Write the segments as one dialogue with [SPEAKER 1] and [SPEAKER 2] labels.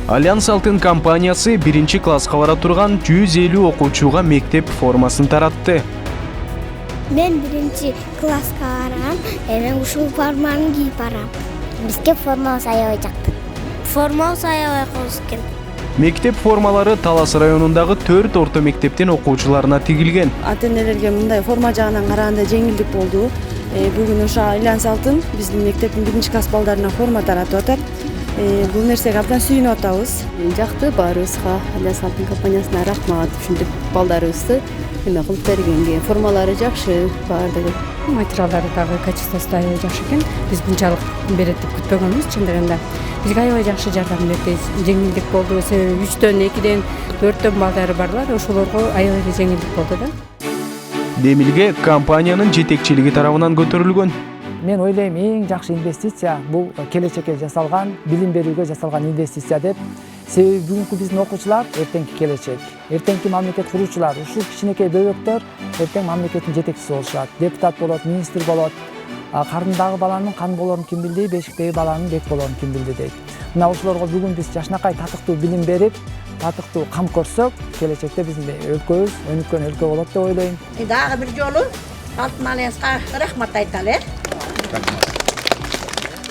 [SPEAKER 1] Альянс Алтын компаниясы 1-класска бара турган 150 окуучуга мектеп формасын таратты.
[SPEAKER 2] Мен 1-класска барам, мен ушул форманы кийип барам. Бизге формабыз аябай жакты. Формабыз аябай кооз экен.
[SPEAKER 1] Мектеп формалары Талас районундагы 4 орто мектептин окуучуларына тигилген.
[SPEAKER 3] Ата-энелерге мындай форма жагынан караганда жеңилдик болду. Бүгүн ошо Альянс Алтын биздин мектептин 1-класс балдарына форма таратып атат. Бул нерсеге абдан сүйүнүп атабыз.
[SPEAKER 4] Жакты, баарыбызга Альянс Алтын компаниясына рахмат. Ушинтип балдарыбызды эме кылып бергенге. Формалары жакшы, баардыгы.
[SPEAKER 5] Материалдары дагы качествосу аябай жакшы экен. Биз мынчалык берет деп күтпөгөнбүз, чындыгында. Бизге аябай жакшы жардам берди. Жеңилдик болду. Себеби 3-төн 2-ден 4-төн балдары барлар, ошолорго аябай жеңилдик болду да.
[SPEAKER 1] Демилге компаниянын жетекчилиги тарабынан көтөрүлгөн.
[SPEAKER 6] Мен ойлойм, эң жакшы инвестиция бул келечекке жасалган, билим берүүгө жасалган инвестиция деп. Себеби бүгүнкү биздин окуучулар эртеңки келечек. Эртеңки мамлекет куруучулар, ушул кичинекей бөбөктөр эртең мамлекеттин жетекчиси болушат. Депутат болот, министр болот. Карындагы баланын кан болорун ким билди, бешиктеги баланын бек болорун ким билди дейт. Мына ошолорго бүгүн биз жашынакай татыктуу билим берип, татыктуу кам көрсөк, келечекте биздин өлкөбүз өнүккөн өлкө болот деп ойлойм.
[SPEAKER 7] Дагы бир жолу Алтын Альянска рахмат айталы.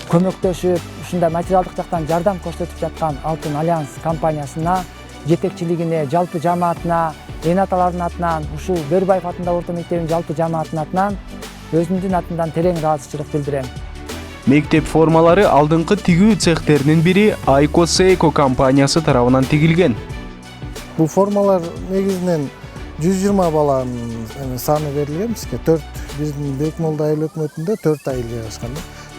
[SPEAKER 6] Көмөктөшүп, ушундай материалдык жактан жардам көрсөтүп жаткан Алтын Альянс компаниясына, жетекчилигине, жалпы жамаатына, эн аталардын атынан, ушул Бөрбаев атындагы орто мектебинин жалпы жамаатынын атынан өзүмдүн атымдан терең ыраазычылык билдирем.
[SPEAKER 1] Мектеп формалары алдыңкы тигүү цехтеринин бири Айко Сейко компаниясы тарабынан тигилген.
[SPEAKER 8] Бул формалар негизинен 120 баланын саны берилген бизге. Биздин Бекмолда айыл өкмөтүндө 4 айыл жайгашкан.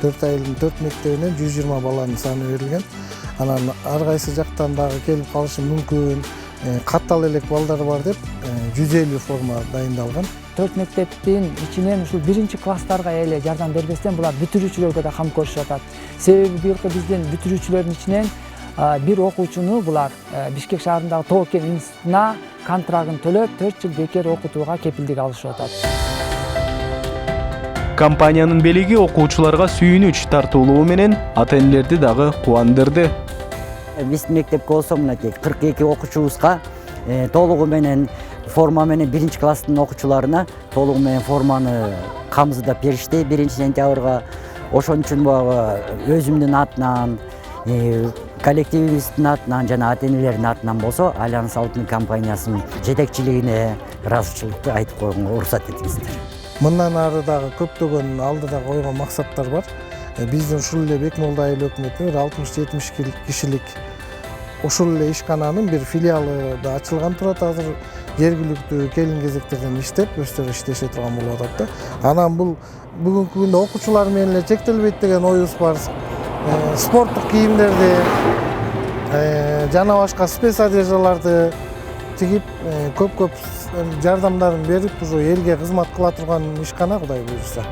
[SPEAKER 8] 4 айылдын 4 мектебинен 120 баланын саны берилген. Анан ар кайсы жактан дагы келип калышы мүмкүн. Каттал элек балдар бар деп 150 форма дайындалган.
[SPEAKER 6] 4 мектептин ичинен ушул 1-класстарга эле жардам бербестен булар бүтүрүүчүлөргө да кам көрүшүп атат. Себеби быйылкы биздин бүтүрүүчүлөрдүн ичинен бир окуучуну булар Бишкек шаарындагы Тоокен институтуна контрагын төлөп 4 жыл бекер окутууга кепилдик алышып атат.
[SPEAKER 1] Компаниянын белеги окуучуларга сүйүнүч тартуулуу менен ата-энелерди дагы кубандырды.
[SPEAKER 9] Биздин мектепке болсо мынакей 42 окуучубузга толугу менен форма менен 1-класстын окуучуларына толугу менен форманы камсыздап беришти 1-сентябрга. Ошон үчүн өзүмдүн атынан, коллективибиздин атынан жана ата-энелердин атынан болсо Альянс Алтын компаниясынын жетекчилигине ыраазычылыкты айтып койгонго уруксат этиңиздер.
[SPEAKER 8] Мындан ары дагы көптөгөн алдыда койгон максаттар бар. Биздин ушул эле Бекмолда айыл өкмөтүнүн 60-70 кишилик ушул эле ишкананын бир филиалы да ачылган турат. Азыр жергиликтүү келин-кезектерден иштеп, өздөрү иштеше турган болуп атат да. Анан бул бүгүнкү күндө окуучулар менен эле чектелбейт деген оюбуз бар. Спорттук кийимдерди жана башка спец одеждаларды тигип, көп жардамдарын берип, ушу элге кызмат кыла турган ишкана, Кудай буйрса.